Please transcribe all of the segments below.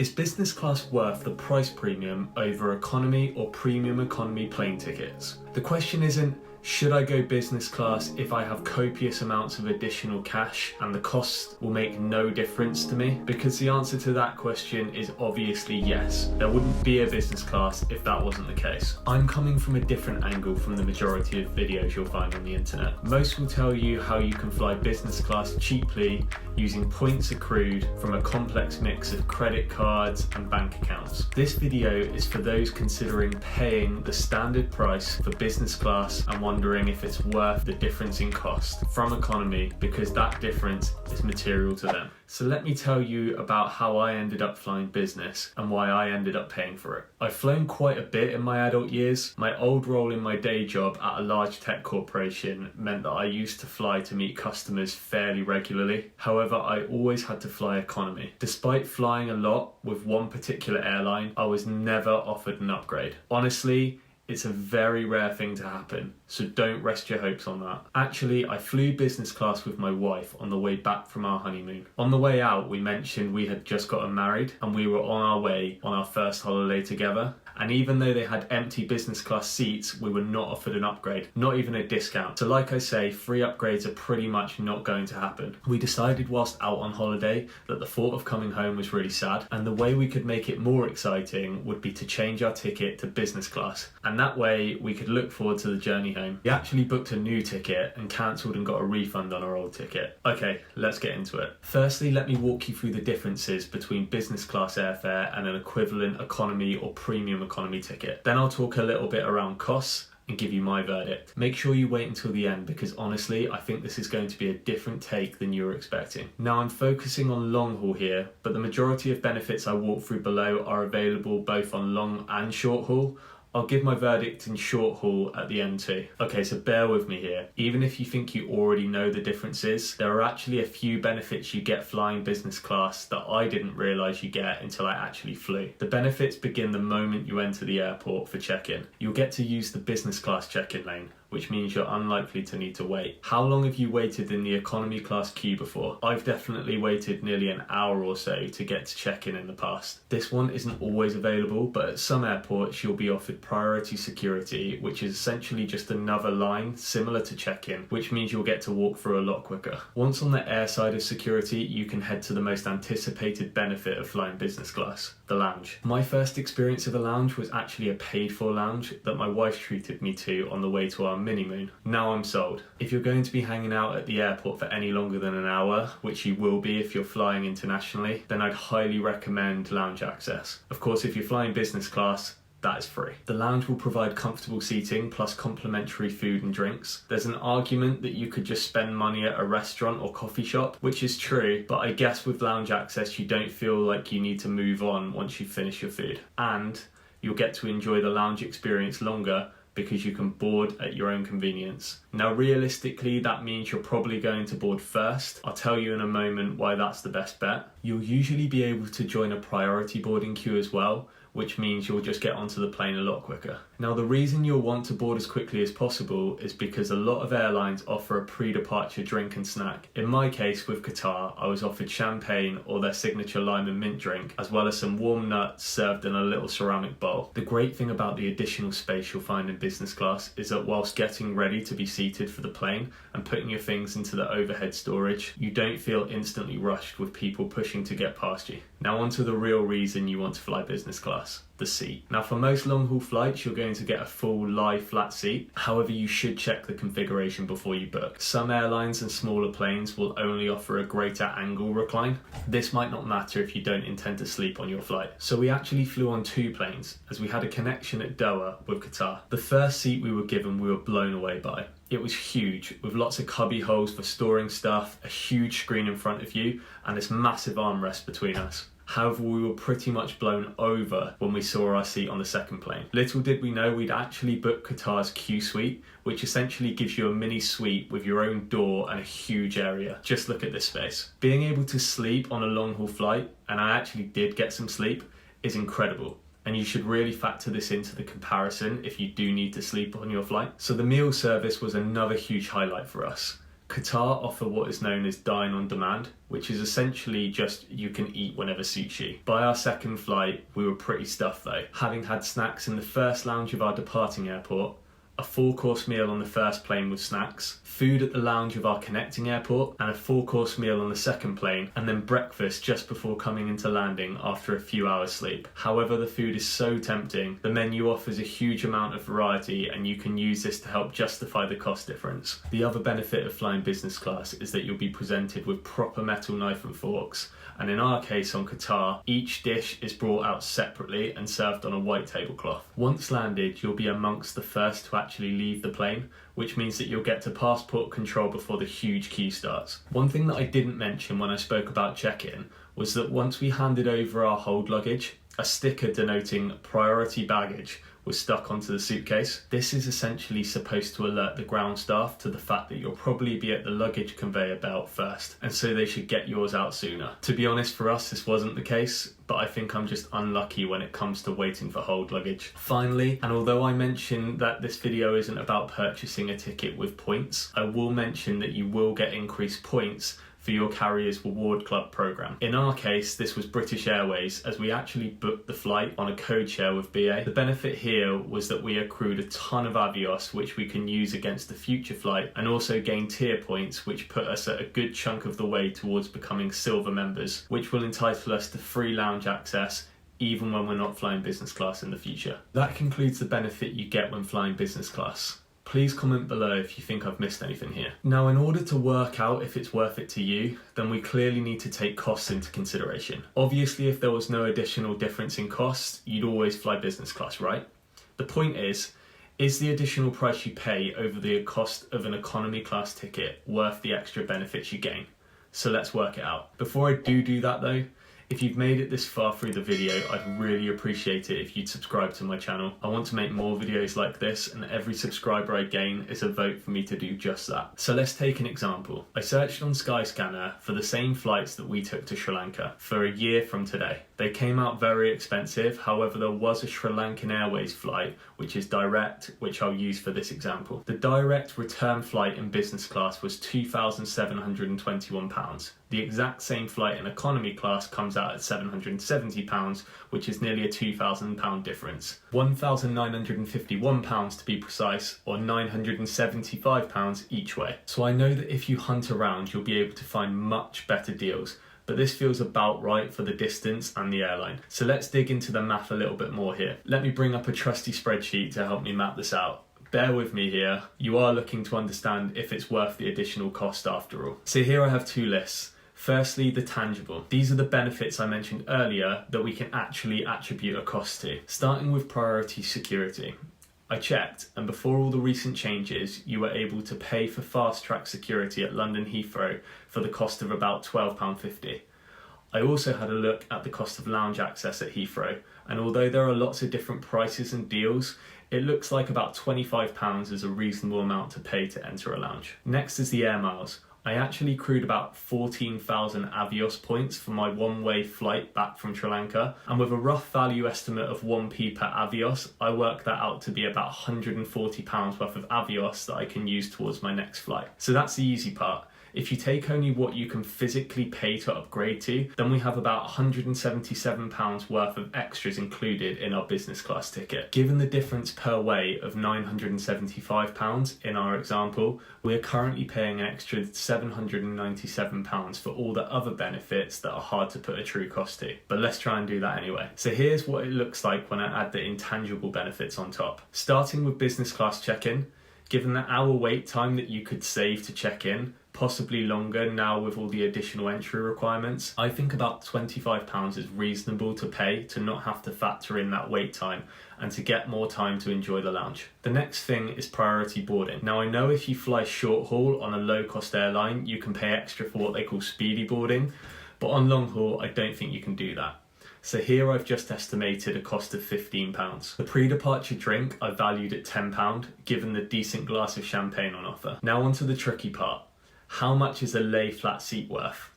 Is business class worth the price premium over economy or premium economy plane tickets? The question isn't, should I go business class if I have copious amounts of additional cash and the cost will make no difference to me? Because the answer to that question is obviously yes. There wouldn't be a business class if that wasn't the case. I'm coming from a different angle from the majority of videos you'll find on the internet. Most will tell you how you can fly business class cheaply using points accrued from a complex mix of credit cards and bank accounts. This video is for those considering paying the standard price for business class and wondering if it's worth the difference in cost from economy, because that difference is material to them. So let me tell you about how I ended up flying business and why I ended up paying for it. I've flown quite a bit in my adult years. My old role in my day job at a large tech corporation meant that I used to fly to meet customers fairly regularly. However, I always had to fly economy. Despite flying a lot with one particular airline, I was never offered an upgrade. Honestly, it's a very rare thing to happen, so don't rest your hopes on that. Actually, I flew business class with my wife on the way back from our honeymoon. On the way out, we mentioned we had just gotten married and we were on our way on our first holiday together. And even though they had empty business class seats, we were not offered an upgrade, not even a discount. So like I say, free upgrades are pretty much not going to happen. We decided whilst out on holiday that the thought of coming home was really sad, and the way we could make it more exciting would be to change our ticket to business class. And that way we could look forward to the journey home. We actually booked a new ticket and cancelled and got a refund on our old ticket. Okay, let's get into it. Firstly, let me walk you through the differences between business class airfare and an equivalent economy or premium economy ticket. Then I'll talk a little bit around costs and give you my verdict. Make sure you wait until the end, because honestly, I think this is going to be a different take than you were expecting. Now I'm focusing on long haul here, but the majority of benefits I walk through below are available both on long and short haul. I'll give my verdict in short haul at the end too. Okay, so bear with me here. Even if you think you already know the differences, there are actually a few benefits you get flying business class that I didn't realise you get until I actually flew. The benefits begin the moment you enter the airport for check-in. You'll get to use the business class check-in lane, which means you're unlikely to need to wait. How long have you waited in the economy class queue before? I've definitely waited nearly an hour or so to get to check-in in the past. This one isn't always available, but at some airports you'll be offered priority security, which is essentially just another line similar to check-in, which means you'll get to walk through a lot quicker. Once on the air side of security, you can head to the most anticipated benefit of flying business class, the lounge. My first experience of a lounge was actually a paid-for lounge that my wife treated me to on the way to our mini-moon. Now I'm sold. If you're going to be hanging out at the airport for any longer than an hour, which you will be if you're flying internationally, then I'd highly recommend lounge access. Of course, if you're flying business class, that is free. The lounge will provide comfortable seating plus complimentary food and drinks. There's an argument that you could just spend money at a restaurant or coffee shop, which is true, but I guess with lounge access you don't feel like you need to move on once you finish your food. And you'll get to enjoy the lounge experience longer because you can board at your own convenience. Now realistically, that means you're probably going to board first. I'll tell you in a moment why that's the best bet. You'll usually be able to join a priority boarding queue as well, which means you'll just get onto the plane a lot quicker. Now the reason you'll want to board as quickly as possible is because a lot of airlines offer a pre-departure drink and snack. In my case with Qatar, I was offered champagne or their signature lime and mint drink, as well as some warm nuts served in a little ceramic bowl. The great thing about the additional space you'll find in business class is that whilst getting ready to be seated for the plane and putting your things into the overhead storage, you don't feel instantly rushed with people pushing to get past you. Now onto the real reason you want to fly business class. The seat. Now for most long haul flights you're going to get a full lie flat seat, however you should check the configuration before you book. Some airlines and smaller planes will only offer a greater angle recline. This might not matter if you don't intend to sleep on your flight. So we actually flew on two planes as we had a connection at Doha with Qatar. The first seat we were given we were blown away by. It was huge, with lots of cubby holes for storing stuff, a huge screen in front of you, and this massive armrest between us. However, we were pretty much blown over when we saw our seat on the second plane. Little did we know we'd actually booked Qatar's Q Suite, which essentially gives you a mini suite with your own door and a huge area. Just look at this space. Being able to sleep on a long haul flight, and I actually did get some sleep, is incredible. And you should really factor this into the comparison if you do need to sleep on your flight. So the meal service was another huge highlight for us. Qatar offer what is known as dine on demand, which is essentially just you can eat whenever suits you. By our second flight, we were pretty stuffed though, having had snacks in the first lounge of our departing airport, a 4-course meal on the first plane with snacks, food at the lounge of our connecting airport, and a 4-course meal on the second plane, and then breakfast just before coming into landing after a few hours sleep. However, the food is so tempting, the menu offers a huge amount of variety, and you can use this to help justify the cost difference. The other benefit of flying business class is that you'll be presented with proper metal knife and forks, and in our case on Qatar, each dish is brought out separately and served on a white tablecloth. Once landed, you'll be amongst the first to actually leave the plane, which means that you'll get to passport control before the huge queue starts. One thing that I didn't mention when I spoke about check-in was that once we handed over our hold luggage, a sticker denoting priority baggage was stuck onto the suitcase. This is essentially supposed to alert the ground staff to the fact that you'll probably be at the luggage conveyor belt first, and so they should get yours out sooner. To be honest, for us this wasn't the case, but I think I'm just unlucky when it comes to waiting for hold luggage. Finally, and although I mentioned that this video isn't about purchasing a ticket with points, I will mention that you will get increased points for your carrier's reward club program. In our case, this was British Airways, as we actually booked the flight on a code share with BA. The benefit here was that we accrued a ton of Avios, which we can use against the future flight, and also gain tier points, which put us at a good chunk of the way towards becoming silver members, which will entitle us to free lounge access even when we're not flying business class in the future. That concludes the benefit you get when flying business class. Please comment below if you think I've missed anything here. Now, in order to work out if it's worth it to you, then we clearly need to take costs into consideration. Obviously, if there was no additional difference in cost, you'd always fly business class, right? The point is the additional price you pay over the cost of an economy class ticket worth the extra benefits you gain? So let's work it out. Before I do that though, if you've made it this far through the video, I'd really appreciate it if you'd subscribe to my channel. I want to make more videos like this, and every subscriber I gain is a vote for me to do just that. So let's take an example. I searched on Skyscanner for the same flights that we took to Sri Lanka for a year from today. They came out very expensive, however there was a Sri Lankan Airways flight, which is direct, which I'll use for this example. The direct return flight in business class was £2,721. The exact same flight in economy class comes out at £770, which is nearly a £2,000 difference. £1,951 to be precise, or £975 each way. So I know that if you hunt around, you'll be able to find much better deals, but this feels about right for the distance and the airline. So let's dig into the math a little bit more here. Let me bring up a trusty spreadsheet to help me map this out. Bear with me here. You are looking to understand if it's worth the additional cost after all. So here I have two lists. Firstly, the tangible. These are the benefits I mentioned earlier that we can actually attribute a cost to. Starting with priority security. I checked, and before all the recent changes, you were able to pay for fast track security at London Heathrow for the cost of about £12.50. I also had a look at the cost of lounge access at Heathrow, and although there are lots of different prices and deals, it looks like about £25 is a reasonable amount to pay to enter a lounge. Next is the air miles. I actually accrued about 14,000 Avios points for my one-way flight back from Sri Lanka, and with a rough value estimate of 1p per Avios, I worked that out to be about £140 worth of Avios that I can use towards my next flight. So that's the easy part. If you take only what you can physically pay to upgrade to, then we have about £177 worth of extras included in our business class ticket. Given the difference per way of £975 in our example, we are currently paying an extra £797 for all the other benefits that are hard to put a true cost to. But let's try and do that anyway. So here's what it looks like when I add the intangible benefits on top. Starting with business class check-in, given the hour wait time that you could save to check in, possibly longer now with all the additional entry requirements, I think about £25 is reasonable to pay to not have to factor in that wait time and to get more time to enjoy the lounge. The next thing is priority boarding. Now I know if you fly short haul on a low cost airline, you can pay extra for what they call speedy boarding, but on long haul, I don't think you can do that. So here I've just estimated a cost of £15. The pre-departure drink I valued at £10, given the decent glass of champagne on offer. Now onto the tricky part. How much is a lay flat seat worth?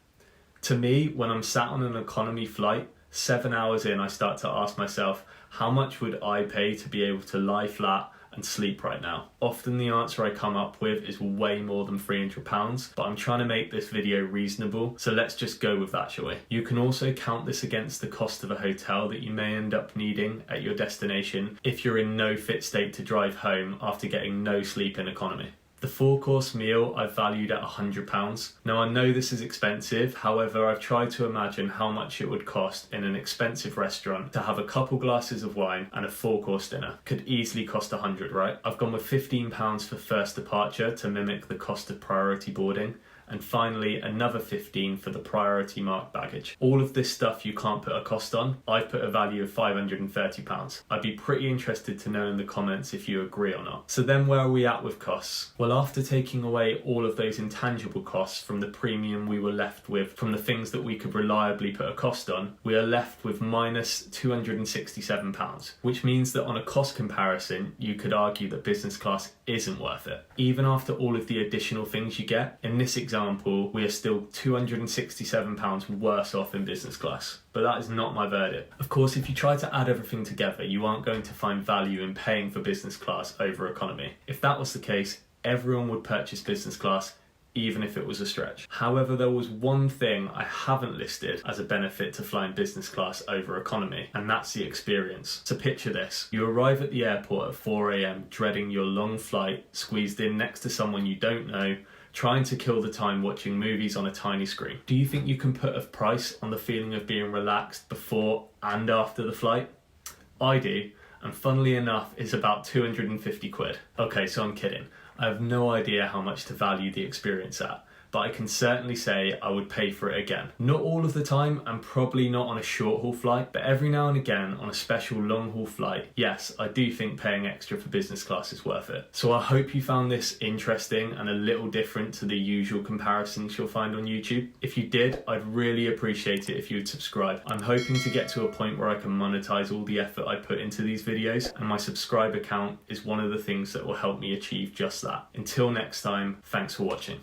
To me, when I'm sat on an economy flight, 7 hours in, I start to ask myself, how much would I pay to be able to lie flat and sleep right now? Often the answer I come up with is way more than £300, but I'm trying to make this video reasonable, so let's just go with that, shall we? You can also count this against the cost of a hotel that you may end up needing at your destination if you're in no fit state to drive home after getting no sleep in economy. The 4-course meal I've valued at £100. Now I know this is expensive, however I've tried to imagine how much it would cost in an expensive restaurant to have a couple glasses of wine and a 4-course dinner. Could easily cost £100, right? I've gone with £15 for first departure to mimic the cost of priority boarding, and finally another £15 for the priority marked baggage. All of this stuff you can't put a cost on. I've put a value of £530. I'd be pretty interested to know in the comments if you agree or not. So then where are we at with costs? Well, after taking away all of those intangible costs from the premium we were left with from the things that we could reliably put a cost on, we are left with minus £267, which means that on a cost comparison, you could argue that business class isn't worth it. Even after all of the additional things you get, in this example, we are still £267 worse off in business class. But that is not my verdict. Of course, if you try to add everything together, you aren't going to find value in paying for business class over economy. If that was the case, everyone would purchase business class, even if it was a stretch. However, there was one thing I haven't listed as a benefit to flying business class over economy, and that's the experience. So picture this. You arrive at the airport at 4 AM, dreading your long flight, squeezed in next to someone you don't know, trying to kill the time watching movies on a tiny screen. Do you think you can put a price on the feeling of being relaxed before and after the flight? I do, and funnily enough, it's about 250 quid. Okay, so I'm kidding. I have no idea how much to value the experience at, but I can certainly say I would pay for it again. Not all of the time, and probably not on a short haul flight, but every now and again on a special long haul flight, yes, I do think paying extra for business class is worth it. So I hope you found this interesting and a little different to the usual comparisons you'll find on YouTube. If you did, I'd really appreciate it if you would subscribe. I'm hoping to get to a point where I can monetize all the effort I put into these videos, and my subscriber count is one of the things that will help me achieve just that. Until next time, thanks for watching.